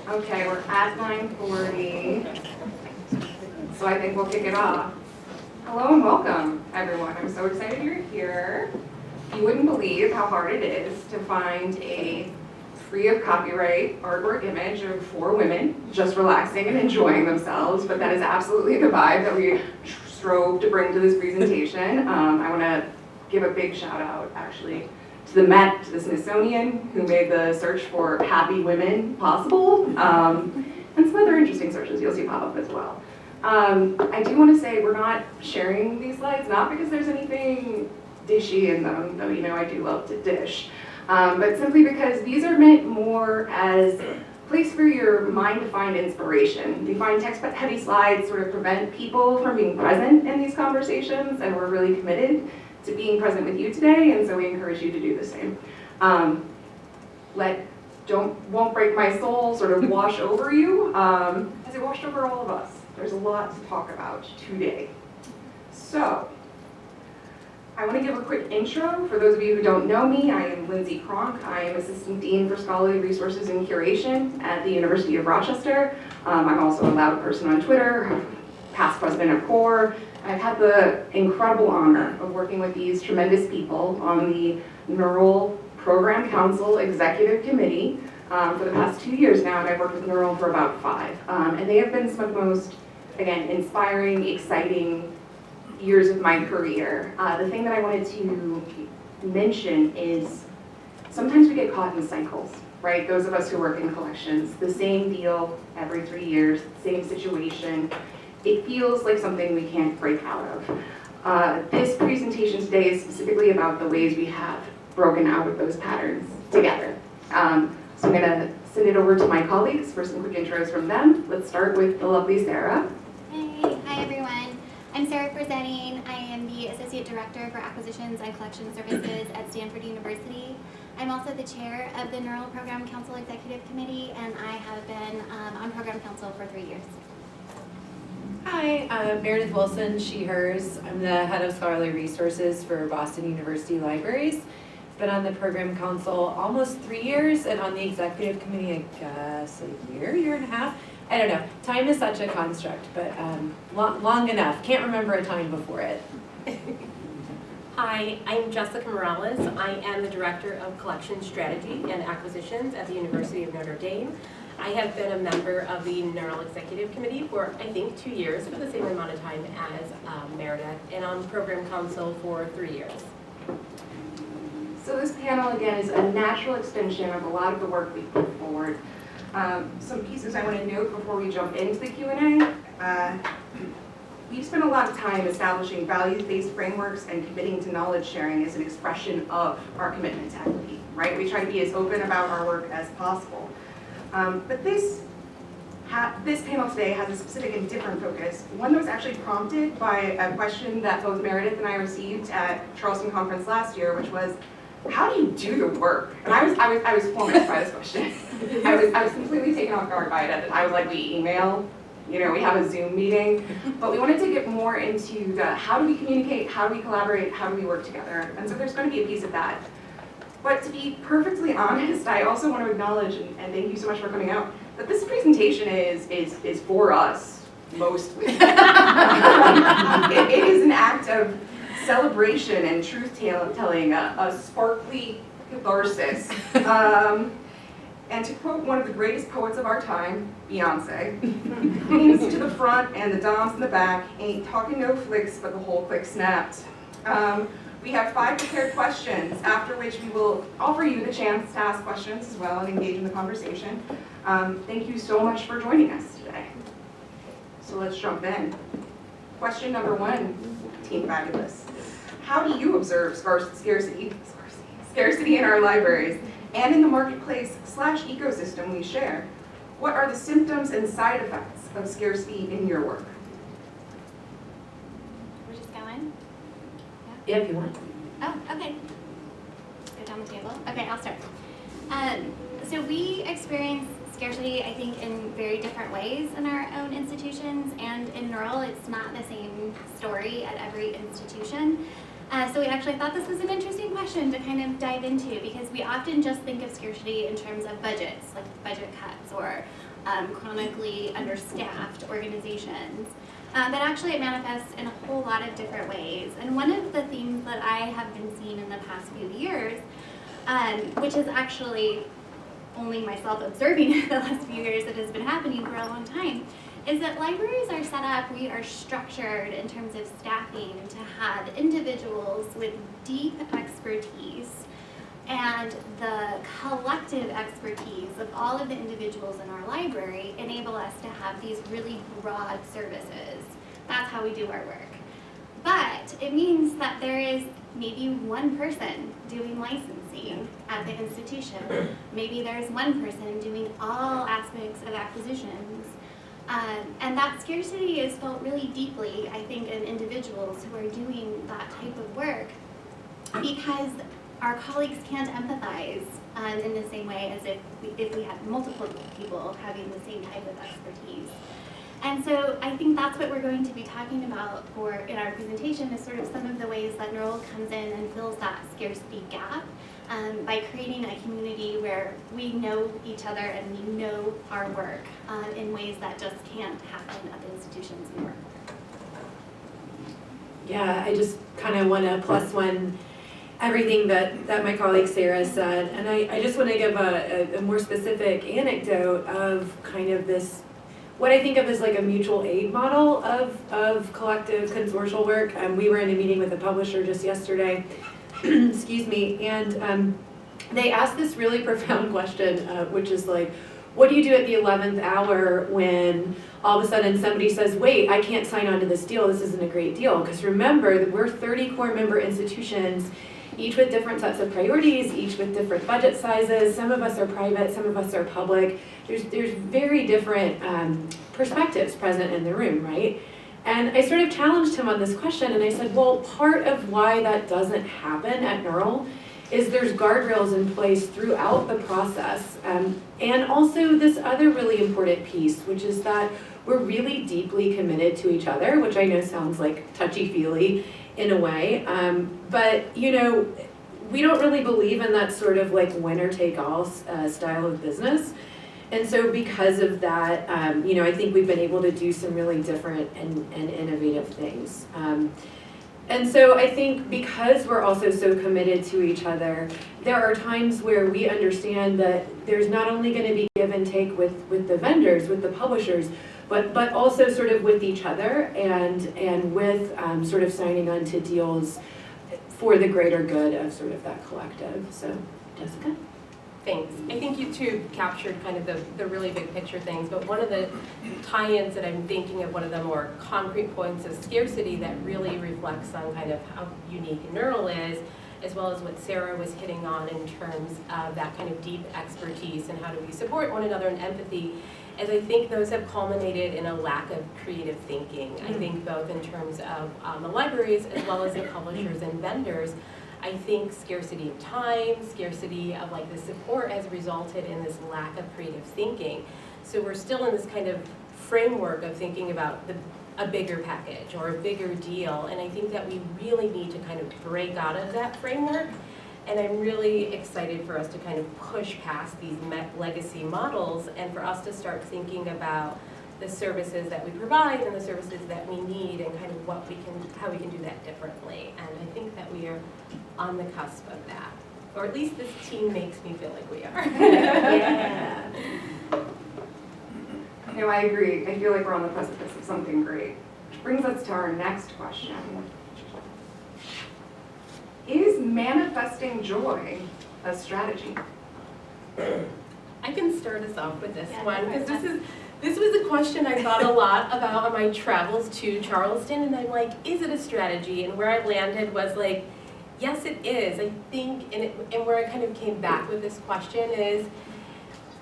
Okay, we're at 9:40, so I think we'll kick it off. Hello and welcome, everyone. I'm so excited you're here. You wouldn't believe how hard it is to find a free of copyright artwork image of 4 women just relaxing and enjoying themselves, but that is absolutely the vibe that we strove to bring to this presentation. I want to give a big shout out, actually, to the Met, to the Smithsonian, who made the search for happy women possible, and some other interesting searches you'll see pop up as well. I do want to say we're not sharing these slides, not because there's anything dishy in them, though you know I do love to dish, but simply because these are meant more as a place for your mind to find inspiration. We find text-heavy slides sort of prevent people from being present in these conversations, and we're really committed to being present with you today, and so we encourage you to do the same. Won't break my soul sort of wash over you, as it washed over all of us. There's a lot to talk about today. So, I want to give a quick intro. For those of you who don't know me, I am Lindsay Cronk. I am Assistant Dean for Scholarly Resources and Curation at the University of Rochester. I'm also a loud person on Twitter, past president of CORE. I've had the incredible honor of working with these tremendous people on the NERL Program Council Executive Committee for the past 2 years now, and I've worked with NERL for about 5. And they have been some of the most, again, inspiring, exciting years of my career. The thing that I wanted to mention is sometimes we get caught in cycles, right? Those of us who work in collections, the same deal every 3 years, same situation. It feels like something we can't break out of. This presentation today is specifically about the ways we have broken out of those patterns together. So I'm going to send it over to my colleagues for some quick intros from them. Let's start with the lovely Sarah. Hey, hi everyone. I'm Sarah Forzetti. I am the Associate Director for Acquisitions and Collection Services at Stanford University. I'm also the chair of the NERL Program Council Executive Committee, and I have been on Program Council for 3 years. Hi, I'm Meredith Wilson, she, hers. I'm the head of scholarly resources for Boston University Libraries. Been on the program council almost 3 years, and on the executive committee, I guess a year and a half. I don't know, time is such a construct, but long enough. Can't remember a time before it. Hi, I'm Jessica Morales. I am the Director of Collection Strategy and Acquisitions at the University of Notre Dame. I have been a member of the NERL Executive Committee for, I think, 2 years, for the same amount of time as Meredith, and on Program Council for 3 years. So this panel, again, is a natural extension of a lot of the work we put forward. Some pieces I want to note before we jump into the Q&A. We've spent a lot of time establishing values-based frameworks and committing to knowledge sharing as an expression of our commitment to equity, right? We try to be as open about our work as possible. But this panel today has a specific and different focus, one that was actually prompted by a question that both Meredith and I received at Charleston Conference last year, which was, how do you do the work? And I was flummoxed by this question. I was completely taken off guard by it. I was like, we email, you know, we have a Zoom meeting, but we wanted to get more into the how do we communicate, how do we collaborate, how do we work together? And so there's going to be a piece of that. But to be perfectly honest, I also want to acknowledge, and thank you so much for coming out, that this presentation is for us, mostly. It is an act of celebration and truth-telling, a sparkly catharsis. And to quote one of the greatest poets of our time, Beyonce, queens to the front and the doms in the back, ain't talking no flicks, but the whole click snapped. We have 5 prepared questions, after which we will offer you the chance to ask questions as well and engage in the conversation. Thank you so much for joining us today. So let's jump in. Question number 1, Team Fabulous. How do you observe scarcity in our libraries and in the marketplace/ecosystem we share? What are the symptoms and side effects of scarcity in your work? We're just going? Yeah, if you want. Oh, okay. Go down the table. Okay, I'll start. So we experience scarcity, I think, in very different ways in our own institutions, and in NERL, it's not the same story at every institution. So we actually thought this was an interesting question to kind of dive into, because we often just think of scarcity in terms of budgets, like budget cuts or chronically understaffed organizations. But actually it manifests in a whole lot of different ways. And one of the themes that I have been seeing in the past few years, which is actually only myself observing the last few years, that has been happening for a long time, is that libraries are set up, we are structured in terms of staffing to have individuals with deep expertise and the collective expertise of all of the individuals in our library enable us to have these really broad services. That's how we do our work. But it means that there is maybe one person doing licensing at the institution. Maybe there's one person doing all aspects of acquisitions. And that scarcity is felt really deeply, I think, in individuals who are doing that type of work because our colleagues can't empathize in the same way as if we had multiple people having the same type of expertise. And so I think that's what we're going to be talking about in our presentation is sort of some of the ways that NERL comes in and fills that scarcity gap by creating a community where we know each other and we know our work in ways that just can't happen at the institutions we work. Yeah, I just kind of want to plus one everything that my colleague Sarah said, and I just want to give a more specific anecdote of kind of this, what I think of as like a mutual aid model of collective consortial work. We were in a meeting with a publisher just yesterday, excuse me, and they asked this really profound question, which is like, what do you do at the 11th hour when all of a sudden somebody says, wait, I can't sign on to this deal, this isn't a great deal? Because remember that we're 30 core member institutions, each with different sets of priorities, each with different budget sizes. Some of us are private, some of us are public. There's very different perspectives present in the room, right? And I sort of challenged him on this question, and I said, well, part of why that doesn't happen at NERL is there's guardrails in place throughout the process. And also this other really important piece, which is that we're really deeply committed to each other, which I know sounds like touchy-feely in a way. But, you know, we don't really believe in that sort of like winner-take-all style of business. And so because of that, you know, I think we've been able to do some really different and innovative things. And so I think because we're also so committed to each other, there are times where we understand that there's not only going to be give and take with the vendors, with the publishers, but also sort of with each other and with sort of signing on to deals for the greater good of sort of that collective. So, Jessica? Thanks. I think you two captured kind of the really big picture things, but one of the tie-ins that I'm thinking of, one of the more concrete points of scarcity that really reflects on kind of how unique NERL is, as well as what Sarah was hitting on in terms of that kind of deep expertise and how do we support one another and empathy, as I think those have culminated in a lack of creative thinking. I think both in terms of the libraries as well as the publishers and vendors. I think scarcity of time, scarcity of like the support has resulted in this lack of creative thinking. So we're still in this kind of framework of thinking about a bigger package or a bigger deal. And I think that we really need to kind of break out of that framework. And I'm really excited for us to kind of push past these legacy models and for us to start thinking about the services that we provide and the services that we need and kind of how we can do that differently. And I think that we are on the cusp of that. Or at least this team makes me feel like we are. Yeah. No, I agree. I feel like we're on the precipice of something great. Which brings us to our next question. Is manifesting joy a strategy? I can start us off with this Yeah, one because this was a question I thought a lot about on my travels to Charleston, and I'm like, is it a strategy? And where I landed was like, yes, it is. I think, and where I kind of came back with this question is,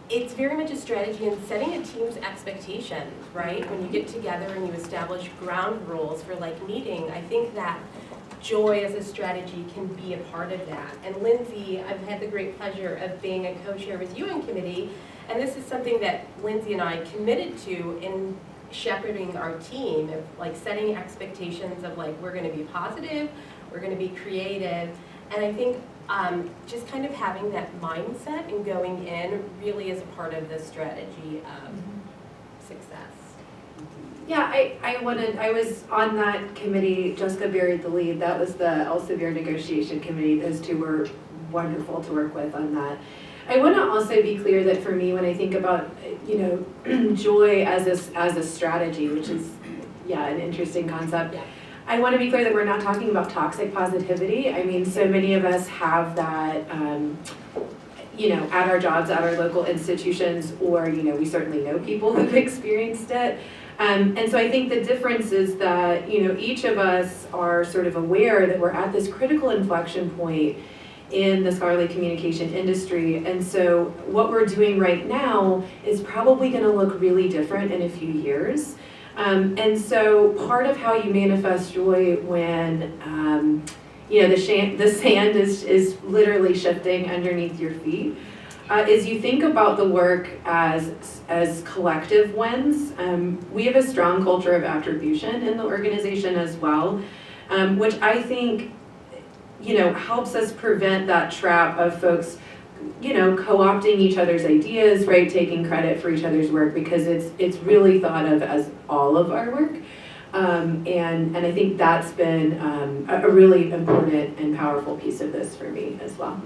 it's very much a strategy in setting a team's expectations, right? When you get together and you establish ground rules for like meeting, I think that joy as a strategy can be a part of that. And Lindsay, I've had the great pleasure of being a co-chair with you in committee, and this is something that Lindsay and I committed to in shepherding our team, of like setting expectations of like, we're gonna be positive, we're gonna be creative, And I think just kind of having that mindset and going in really is a part of the strategy of success. Yeah, I was on that committee. Jessica buried the lead. That was the Elsevier negotiation committee. Those two were wonderful to work with on that. I want to also be clear that for me, when I think about, joy as a strategy, which is, an interesting concept. Yeah. I want to be clear that we're not talking about toxic positivity. I mean, so many of us have that, at our jobs, at our local institutions, or, we certainly know people who've experienced it. And so I think the difference is that, each of us are sort of aware that we're at this critical inflection point in the scholarly communication industry. And so what we're doing right now is probably going to look really different in a few years. And so part of how you manifest joy when, the sand is literally shifting underneath your feet, is you think about the work as collective wins. We have a strong culture of attribution in the organization as well, which I think, helps us prevent that trap of folks, co-opting each other's ideas, right, taking credit for each other's work, because it's really thought of as all of our work. And I think that's been a really important and powerful piece of this for me as well.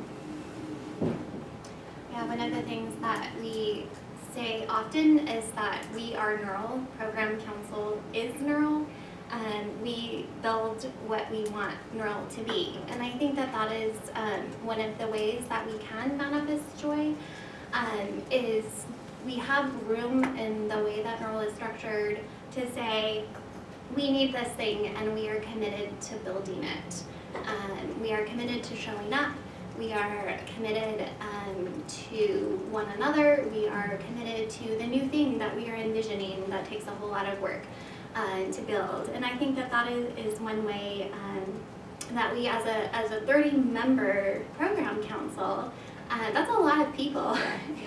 Yeah, one of the things that we say often is that we are NERL, Program Council is NERL, and we build what we want NERL to be. And I think that is one of the ways that we can manifest joy, is we have room in the way that NERL is structured to say, we need this thing and we are committed to building it. We are committed to showing up. We are committed to one another. We are committed to the new thing that we are envisioning that takes a whole lot of work to build. And I think that is one way that we, as a 30-member program council, that's a lot of people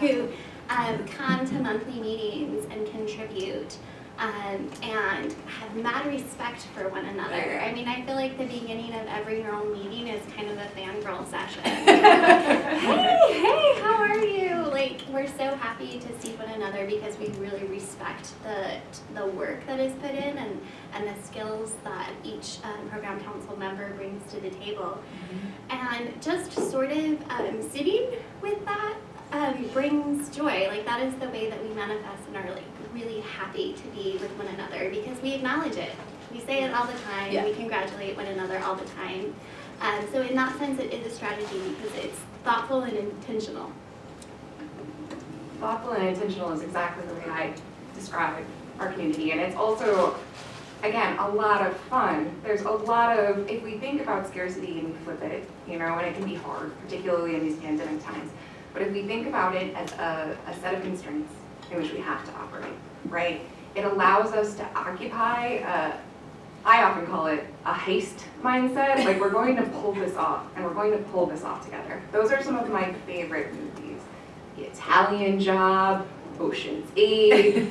who come to monthly meetings and contribute. And have mad respect for one another. I mean, I feel like the beginning of every NERL meeting is kind of a fangirl session. hey, how are you? Like, we're so happy to see one another because we really respect the work that is put in and the skills that each program council member brings to the table. Mm-hmm. And just sort of sitting with that brings joy. Like, that is the way that we manifest and are really happy to be with one another because we acknowledge it. We say it all the time. Yeah. We congratulate one another all the time. So in that sense, it is a strategy because it's thoughtful and intentional. Thoughtful and intentional is exactly the way I describe our community. And it's also, again, a lot of fun. There's a lot of, if we think about scarcity and we flip it, and it can be hard, particularly in these pandemic times. But if we think about it as a set of constraints in which we have to operate, right? It allows us to occupy, I often call it a haste mindset, like we're going to pull this off, and we're going to pull this off together. Those are some of my favorite movies. The Italian Job, Ocean's 8,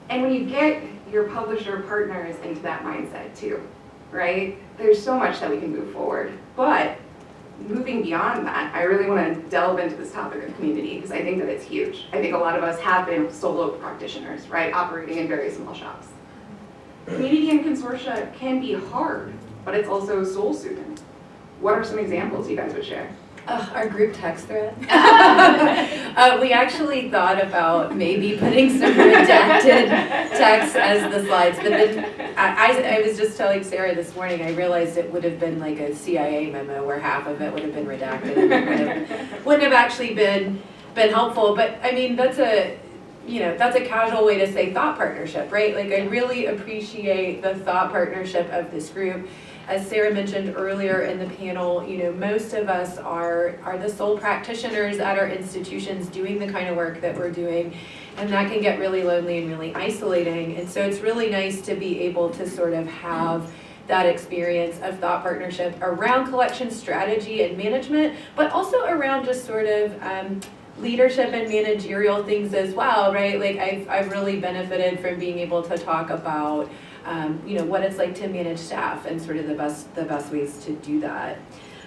and when you get your publisher partners into that mindset too, right? There's so much that we can move forward, but moving beyond that, I really want to delve into this topic of community because I think that it's huge. I think a lot of us have been solo practitioners, right, operating in very small shops. Community and consortia can be hard, but it's also soul-soothing. What are some examples you guys would share? Our group text thread. We actually thought about maybe putting some redacted text as the slides, but then I was just telling Sarah this morning, I realized it would have been like a CIA memo where half of it would have been redacted and it wouldn't have actually been helpful. But I mean, that's a casual way to say thought partnership, right? Like, I really appreciate the thought partnership of this group. As Sarah mentioned earlier in the panel, most of us are the sole practitioners at our institutions doing the kind of work that we're doing, and that can get really lonely and really isolating. And so it's really nice to be able to sort of have that experience of thought partnership around collection strategy and management, but also around just sort of leadership and managerial things as well, right? Like, I've really benefited from being able to talk about what it's like to manage staff and sort of the best ways to do that.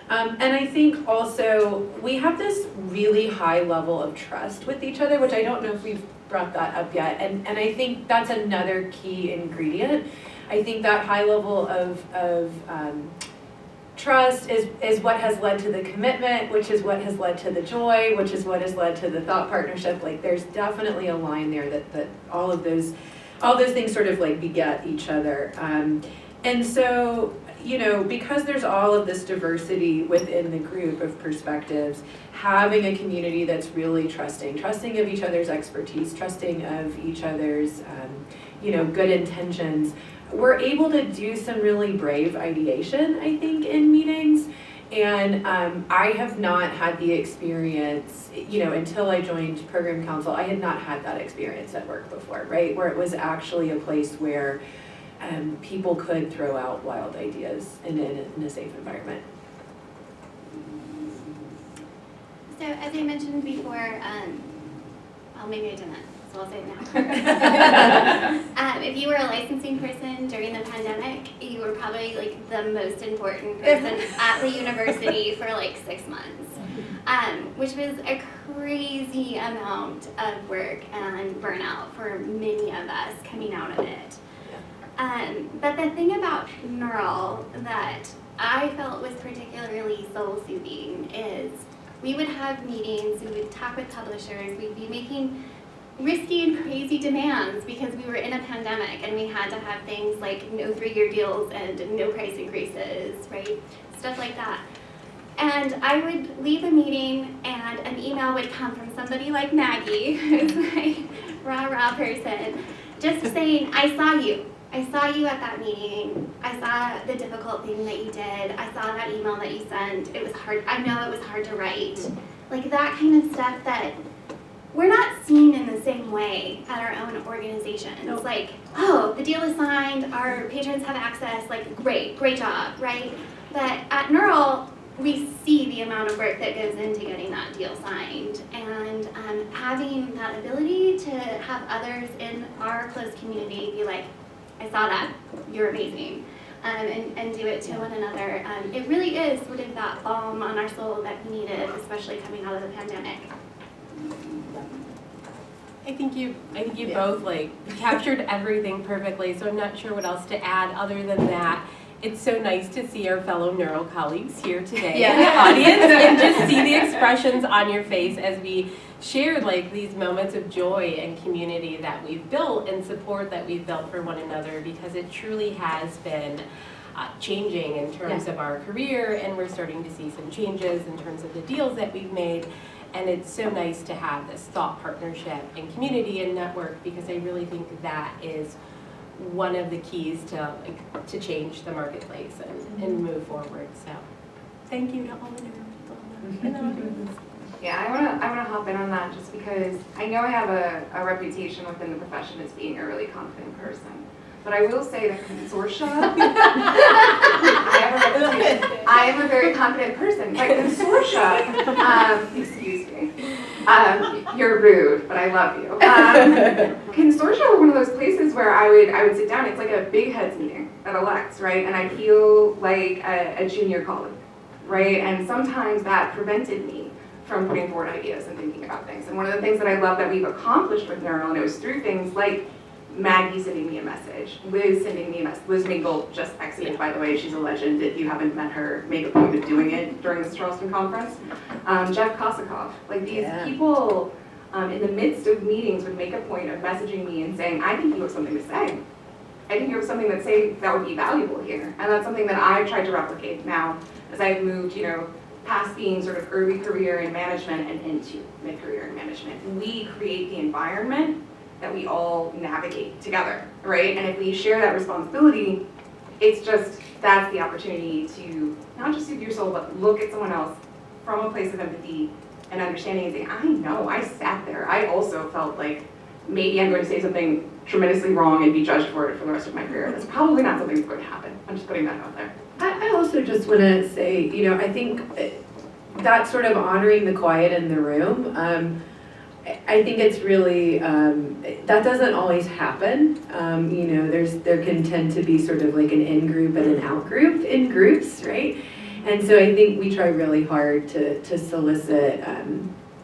And I think also we have this really high level of trust with each other, which I don't know if we've brought that up yet. And I think that's another key ingredient. I think that high level of trust is what has led to the commitment, which is what has led to the joy, which is what has led to the thought partnership. Like there's definitely a line there that all those things sort of like beget each other. And so, because there's all of this diversity within the group of perspectives, having a community that's really trusting of each other's expertise, trusting of each other's, good intentions, we're able to do some really brave ideation, I think, in meetings. And I have not had the experience, until I joined program council, I had not had that experience at work before, right? Where it was actually a place where people could throw out wild ideas in a safe environment. So as I mentioned before, maybe I didn't, so I'll say it now. If you were a licensing person during the pandemic, you were probably like the most important person at the university for like 6 months, which was a crazy amount of work and burnout for many of us coming out of it. But the thing about NERL that I felt was particularly soul-soothing is we would have meetings, we would talk with publishers, we'd be making risky and crazy demands because we were in a pandemic and we had to have things like no 3-year deals and no price increases, right? Stuff like that. And I would leave a meeting and an email would come from somebody like Maggie, who's my rah-rah person, just saying, I saw you at that meeting. I saw the difficult thing that you did. I saw that email that you sent. It was hard. I know it was hard to write. Like that kind of stuff that we're not seen in the same way at our own organizations. It's like, oh, the deal is signed. Our patrons have access. Like, great job, right? But at NERL, we see the amount of work that goes into getting that deal signed, and having that ability to have others in our close community be like, I saw that, you're amazing, and do it to one another. It really is sort of that balm on our soul that we needed, especially coming out of the pandemic. I think you both captured everything perfectly, so I'm not sure what else to add other than that. It's so nice to see our fellow NERL colleagues here today in the audience and just see the expressions on your face as we share these moments of joy and community that we've built and support that we've built for one another, because it truly has been changing in terms of our career, and we're starting to see some changes in terms of the deals that we've made. And it's so nice to have this thought partnership and community and network, because I really think that is one of the keys to change the marketplace and move forward. So thank you to all the NERL people. Yeah, I wanna hop in on that just because I know I have a reputation within the profession as being a really confident person. But I will say that consortia, I am a very confident person. Like consortia, excuse me, you're rude, but I love you. Consortia are one of those places where I would sit down. It's like a big heads meeting at elects, right? And I feel like a junior colleague, right? And sometimes that prevented me from putting forward ideas and thinking about things. And one of the things that I love that we've accomplished with NERL, and it was through things like Maggie sending me a message, Liz sending me a message. Liz Mingle just exited, by the way. She's a legend. If you haven't met her, make a point of doing it during this Charleston conference. Jeff Kosakov, these people in the midst of meetings would make a point of messaging me and saying, I think you have something to say. I think you have something that would be valuable here. And that's something that I've tried to replicate now as I've moved, past being sort of early career in management and into mid-career in management. We create the environment that we all navigate together, right? And if we share that responsibility, that's the opportunity to not just soothe your soul, but look at someone else from a place of empathy and understanding and saying, I know, I sat there. I also felt like maybe I'm going to say something tremendously wrong and be judged for it for the rest of my career. That's probably not something that's going to happen. I'm just putting that out there. I also just want to say, I think that sort of honoring the quiet in the room, I think it's really, that doesn't always happen. You know, there can tend to be sort of like an in-group and an out-group in groups, right? And so I think we try really hard to solicit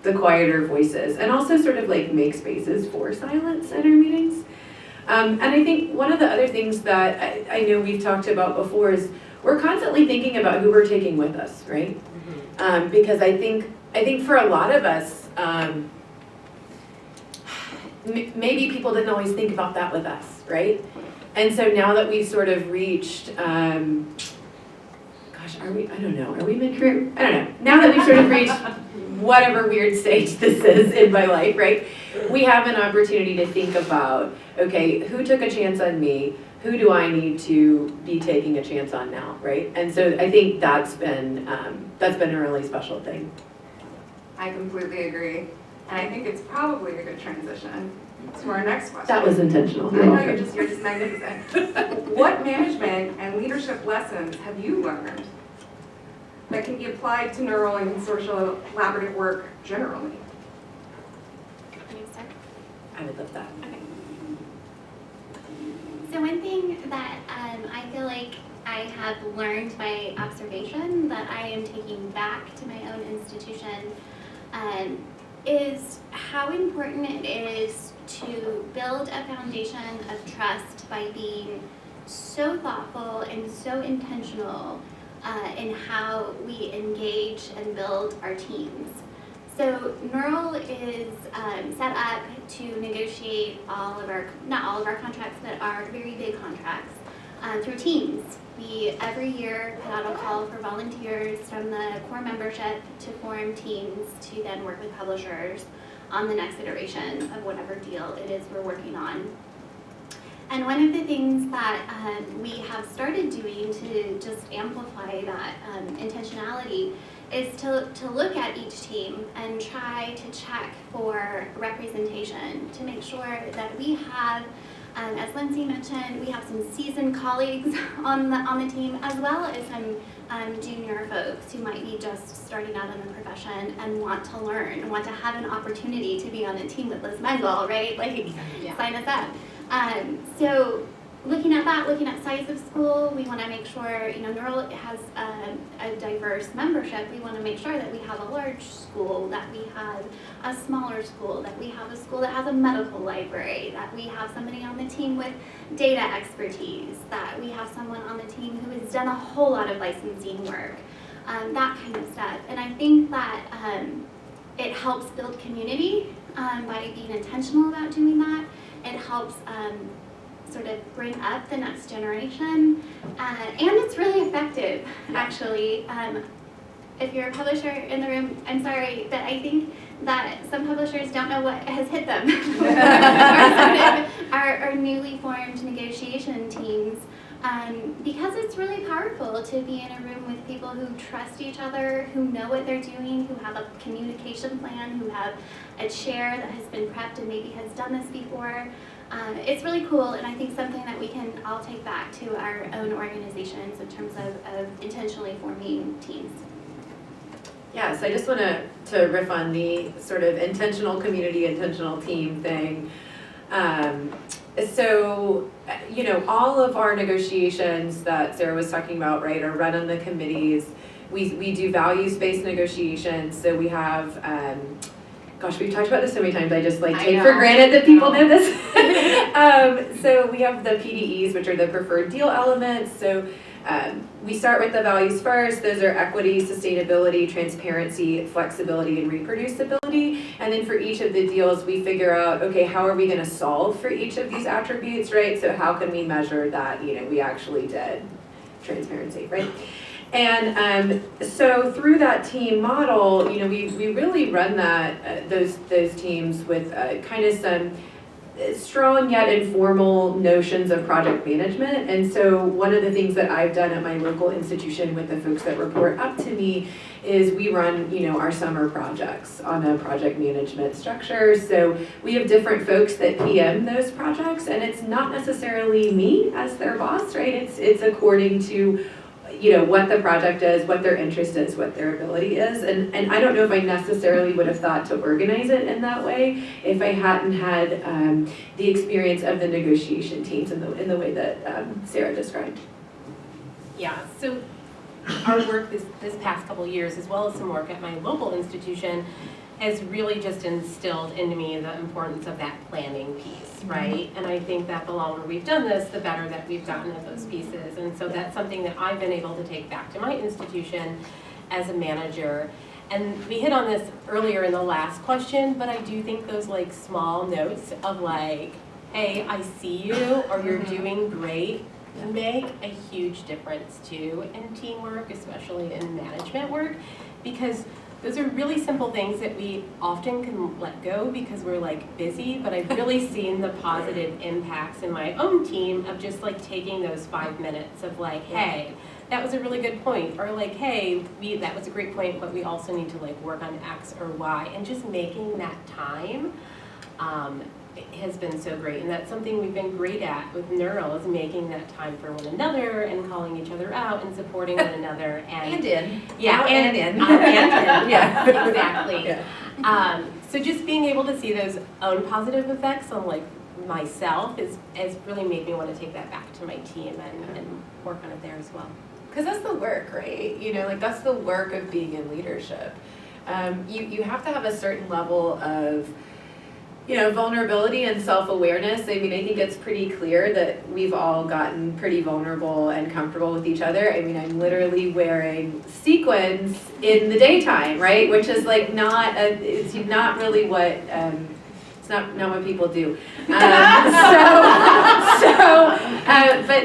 the quieter voices and also sort of like make spaces for silence at our meetings. And I think one of the other things that I know we've talked about before is we're constantly thinking about who we're taking with us, right? Because I think for a lot of us, maybe people didn't always think about that with us, right? And so now that we've sort of reached, gosh, are we mid-career? I don't know. Now that we've sort of reached whatever weird stage this is in my life, right? We have an opportunity to think about, okay, who took a chance on me? Who do I need to be taking a chance on now, right? And so I think that's been a really special thing. I completely agree. And I think it's probably a good transition to our next question. That was intentional. I know, you're just magnificent. What management and leadership lessons have you learned that can be applied to NERL and consortial collaborative work generally? Can you start? I would love that. Okay. So one thing that I feel like I have learned by observation that I am taking back to my own institution is how important it is to build a foundation of trust by being so thoughtful and so intentional in how we engage and build our teams. So NERL is set up to negotiate not all of our contracts, but our very big contracts through teams. We every year put out a call for volunteers from the core membership to form teams to then work with publishers on the next iteration of whatever deal it is we're working on. And one of the things that we have started doing to just amplify that intentionality is to look at each team and try to check for representation to make sure that we have, as Lindsay mentioned, we have some seasoned colleagues on the team, as well as some junior folks who might be just starting out in the profession and want to learn, want to have an opportunity to be on a team with Liz Mengel, right? Like, sign us up. So looking at that, looking at size of school, we want to make sure, NERL has a diverse membership. We want to make sure that we have a large school, that we have a smaller school, that we have a school that has a medical library, that we have somebody on the team with data expertise, that we have someone on the team who has done a whole lot of licensing work, that kind of stuff. And I think that it helps build community by being intentional about doing that. It helps sort of bring up the next generation, and it's really effective, actually. If you're a publisher in the room, I'm sorry, but I think that some publishers don't know what has hit them. Our newly formed negotiation teams, because it's really powerful to be in a room with people who trust each other, who know what they're doing, who have a communication plan, who have a chair that has been prepped and maybe has done this before. It's really cool, and I think something that we can all take back to our own organizations in terms of intentionally forming teams. Yeah, so I just want to riff on the sort of intentional community, intentional team thing. So, all of our negotiations that Sarah was talking about, right, are run on the committees. We do values-based negotiations, so we have, gosh, we've talked about this so many times, I just take for granted that people know this. So we have the PDEs, which are the preferred deal elements. So we start with the values first. Those are equity, sustainability, transparency, flexibility, and reproducibility. And then for each of the deals, we figure out, okay, how are we going to solve for each of these attributes, right? So how can we measure that, we actually did transparency, right? And so through that team model, we really run those teams with kind of some strong yet informal notions of project management. And so one of the things that I've done at my local institution with the folks that report up to me is we run, our summer projects on a project management structure. So we have different folks that PM those projects, and it's not necessarily me as their boss, right? It's according to what the project is, what their interest is, what their ability is. And I don't know if I necessarily would have thought to organize it in that way if I hadn't had the experience of the negotiation teams in the way that Sarah described. Yeah, so our work this past couple of years, as well as some work at my local institution, has really just instilled into me the importance of that planning piece, right? And I think that the longer we've done this, the better that we've gotten at those pieces. And so that's something that I've been able to take back to my institution as a manager. And we hit on this earlier in the last question, but I do think those like small notes of like, hey, I see you, or you're doing great, make a huge difference too in teamwork, especially in management work, because those are really simple things that we often can let go because we're like busy, but I've really seen the positive impacts in my own team of just like taking those 5 minutes of like, hey, that was a really good point, or like, hey, that was a great point, but we also need to like work on X or Y, and just making that time has been so great. And that's something we've been great at with NERL, is making that time for one another and calling each other out and supporting one another. And in. Yeah, Out and in. Yeah, exactly. Yeah. So just being able to see those own positive effects on like myself has really made me want to take that back to my team and work on it there as well. Because that's the work, right? Like that's the work of being in leadership. You have to have a certain level of vulnerability and self-awareness. I mean, I think it's pretty clear that we've all gotten pretty vulnerable and comfortable with each other. I mean, I'm literally wearing sequins in the daytime, right? Which is like it's not really what, it's not what people do. But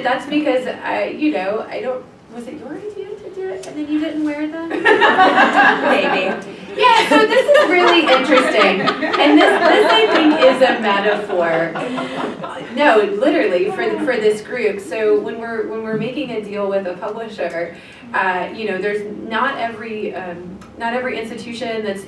that's because I don't, was it your idea to do it and then you didn't wear them? Maybe. Yeah, so this is really interesting, and this I think is a metaphor. No, literally for this group. So when we're making a deal with a publisher, there's not every institution that's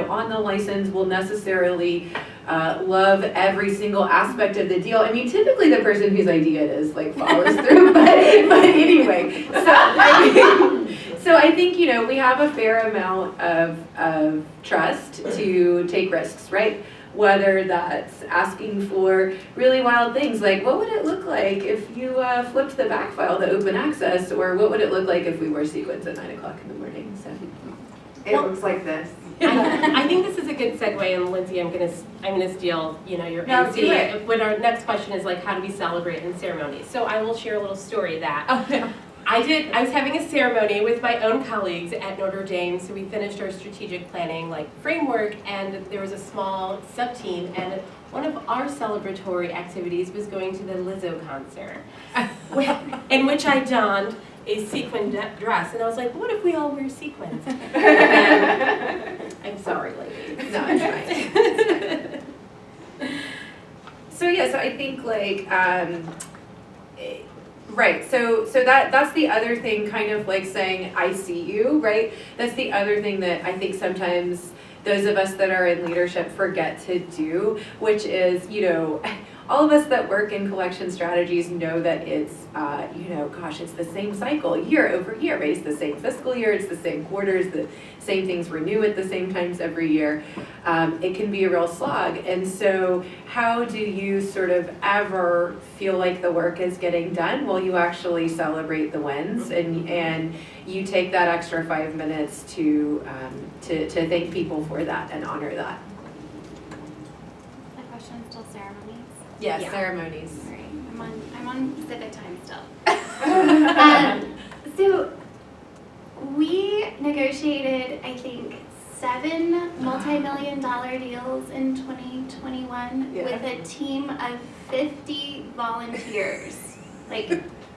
on the license will necessarily love every single aspect of the deal. I mean, typically the person whose idea it is like follows through, but anyway. So I think we have a fair amount of trust to take risks, right? Whether that's asking for really wild things like what would it look like if you flipped the back file to open access, or what would it look like if we wore sequins at 9 o'clock in the morning? So It looks like this. I think this is a good segue, and Lindsay, I'm gonna steal your MC. When our next question is like, how do we celebrate in ceremonies? So I will share a little story that I was having a ceremony with my own colleagues at Notre Dame. So we finished our strategic planning framework, and there was a small sub team, and one of our celebratory activities was going to the Lizzo concert, in which I donned a sequin dress, and I was like, what if we all wear sequins? I'm sorry, ladies. No, it's fine. So I think right, so that's the other thing, kind of like saying, I see you, right? That's the other thing that I think sometimes those of us that are in leadership forget to do, which is, all of us that work in collection strategies know that it's, it's the same cycle year over year, right? It's the same fiscal year, it's the same quarters, the same things renew at the same times every year. It can be a real slog. And so how do you sort of ever feel like the work is getting done? Well, you actually celebrate the wins, and you take that extra 5 minutes to thank people for that and honor that. The question still ceremonies? Yes, Yeah. ceremonies. Sorry, I'm on Pacific time still. So we negotiated, I think, 7 multi-million-dollar deals in 2021 with a team of 50 volunteers.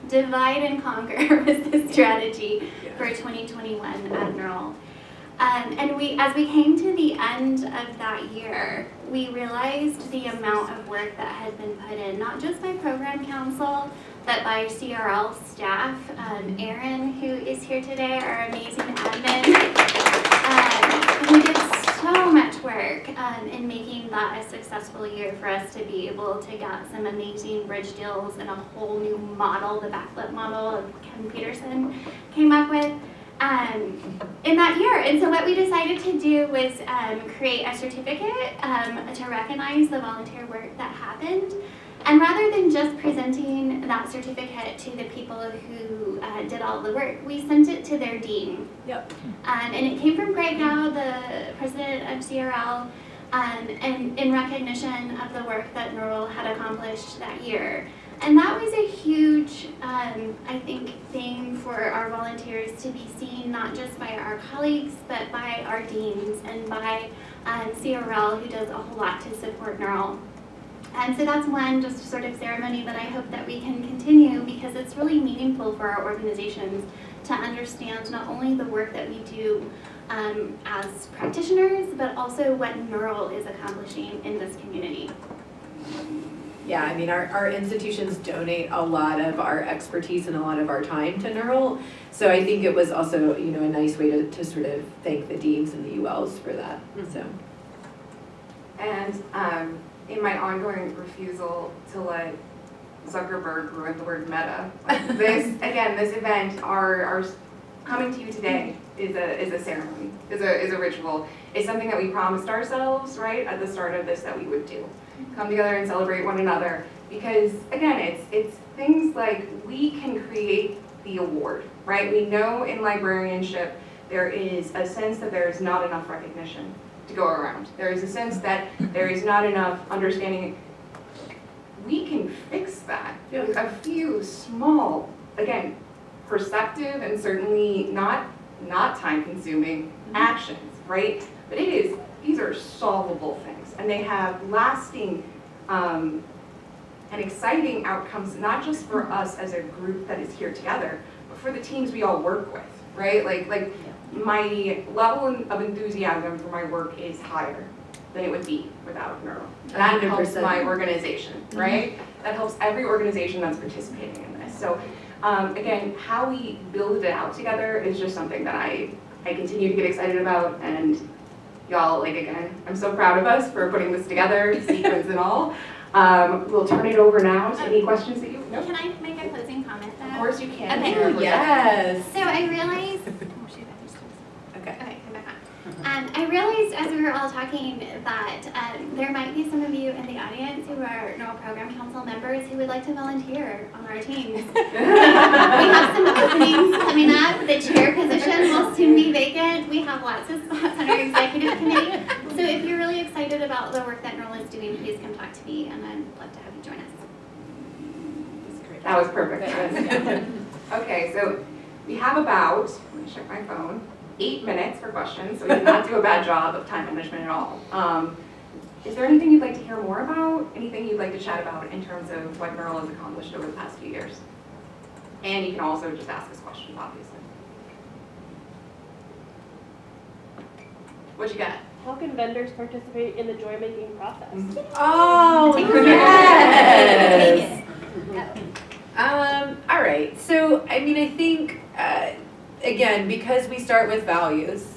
Divide and conquer was the strategy for 2021 at NERL. And as we came to the end of that year, we realized the amount of work that had been put in, not just by program council, but by CRL staff. Erin, who is here today, our amazing admin, who did so much work work in making that a successful year for us to be able to get some amazing bridge deals and a whole new model, the backlit model of Ken Peterson came up with in that year. And so what we decided to do was create a certificate to recognize the volunteer work that happened. And rather than just presenting that certificate to the people who did all the work, we sent it to their dean. Yep. And it came from Greg Howe, the president of CRL, and in recognition of the work that NERL had accomplished that year. And that was a huge, I think, thing for our volunteers to be seen, not just by our colleagues, but by our deans and by CRL, who does a whole lot to support NERL. And so that's one just sort of ceremony that I hope that we can continue, because it's really meaningful for our organizations to understand not only the work that we do as practitioners, but also what NERL is accomplishing in this community. Yeah, I mean, our institutions donate a lot of our expertise and a lot of our time to NERL. So I think it was also, you know, a nice way to sort of thank the deans and the ULs for that, so. And in my ongoing refusal to let Zuckerberg ruin the word meta, like this, again, this event, our coming to you today is a ceremony, is a ritual. It's something that we promised ourselves, right, at the start of this that we would do. Come together and celebrate one another, because again, it's things like we can create the award, right? We know in librarianship there is a sense that there is not enough recognition to go around. There is a sense that there is not enough understanding. We can fix that with a few small, again, perceptive and certainly not time-consuming actions, right? But these are solvable things, and they have lasting and exciting outcomes, not just for us as a group that is here together, but for the teams we all work with, right? Like my level of enthusiasm for my work is higher than it would be without NERL. That 100%. helps my organization, right? That helps every organization that's participating in this. So again, how we build it out together is just something that I continue to get excited about, and y'all, like, again, I'm so proud of us for putting this together, sequence and all. We'll turn it over now to any questions that you Can I make a closing comment though? Of course you can. Okay. Sure. Yes. So I realized, oh shoot, I just Okay. okay, come back on. I realized as we were all talking that there might be some of you in the audience who are NERL Program Council members who would like to volunteer on our teams. We have some openings coming up. The chair position will soon be vacant. We have lots of spots on our executive committee. So if you're really excited about the work that NERL is doing, please come talk to me, and I'd love to have you join us. That was perfect. Okay, so we have about, let me check my phone, 8 minutes for questions, so we did not do a bad job of time management at all. Is there anything you'd like to hear more about? Anything you'd like to chat about in terms of what NERL has accomplished over the past few years? And you can also just ask us questions, obviously. What you got? How can vendors participate in the joy-making process? Oh, yes. All right, so I mean, I think, again, because we start with values,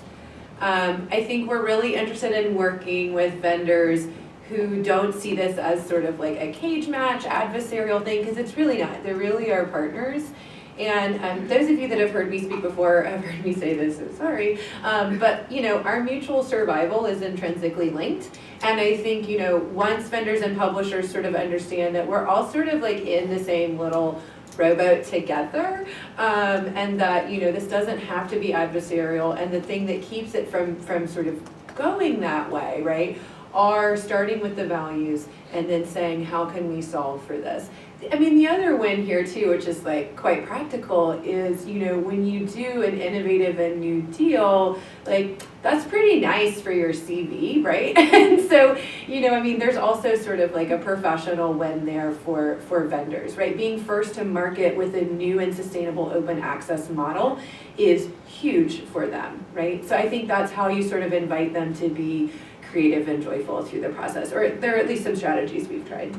I think we're really interested in working with vendors who don't see this as sort of like a cage match, adversarial thing, because it's really not. They really are partners. And those of you that have heard me speak before have heard me say this, so sorry. But, you know, our mutual survival is intrinsically linked. And I think, you know, once vendors and publishers sort of understand that we're all sort of like in the same little rowboat together, and that, you know, this doesn't have to be adversarial, and the thing that keeps it from sort of going that way, right, are starting with the values and then saying, how can we solve for this? I mean, the other win here too, which is like quite practical, is, you know, when you do an innovative and new deal, like that's pretty nice for your CV, right? And so, you know, I mean, there's also sort of like a professional win there for vendors, right? Being first to market with a new and sustainable open access model is huge for them, right? So I think that's how you sort of invite them to be creative and joyful through the process, or there are at least some strategies we've tried.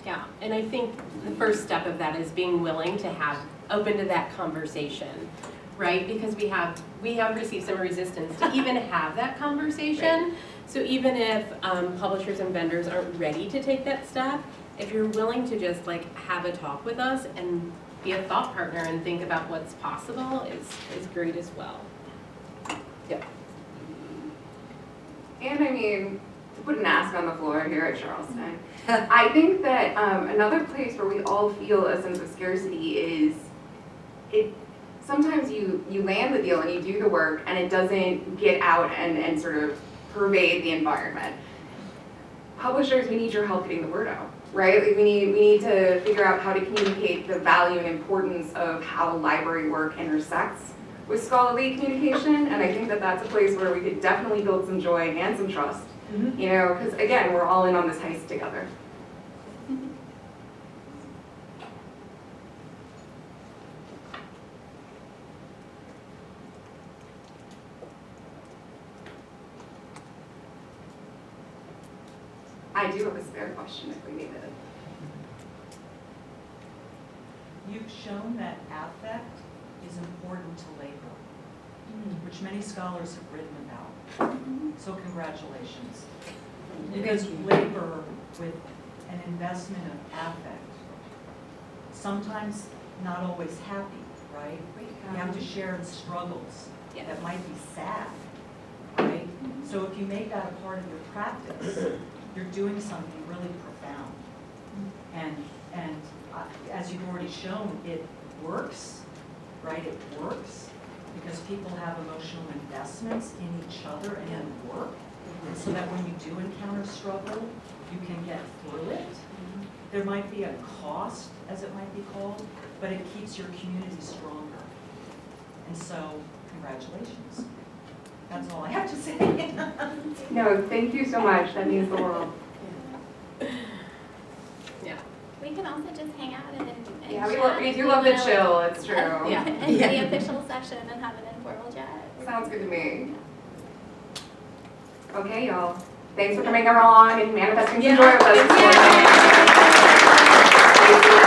Yeah, and I think the first step of that is being willing to have open to that conversation. right? Because we have received some resistance to even have that conversation. So even if publishers and vendors aren't ready to take that step, if you're willing to just like have a talk with us and be a thought partner and think about what's possible is great as well. And I mean, to put an ask on the floor here at Charleston, I think that another place where we all feel a sense of scarcity is sometimes you land the deal and you do the work and it doesn't get out and sort of pervade the environment. Publishers, we need your help getting the word out, right? Like we need to figure out how to communicate the value and importance of how library work intersects with scholarly communication, and I think that that's a place where we could definitely build some joy and some trust, you know, because again, we're all in on this heist together. I do have a spare question if we need it. You've shown that affect is important to labor, which many scholars have written about. So congratulations. Because labor with an investment of affect, sometimes not always happy, right? You have to share in struggles that might be sad, right? So if you make that a part of your practice, you're doing something really profound. And as you've already shown, it works, right? It works because people have emotional investments in each other and in work. And so that when you do encounter struggle, you can get through it. There might be a cost, as it might be called, but it keeps your community stronger. And so, congratulations. That's all I have to say. No, thank you so much. That means the world. Yeah. We can also just hang out and Yeah, chat we if do love the wanna, chill. It's true. Yeah, and the official session and have an informal chat. Sounds good to me. Okay, y'all. Thanks for coming along and manifesting some joy with us this morning.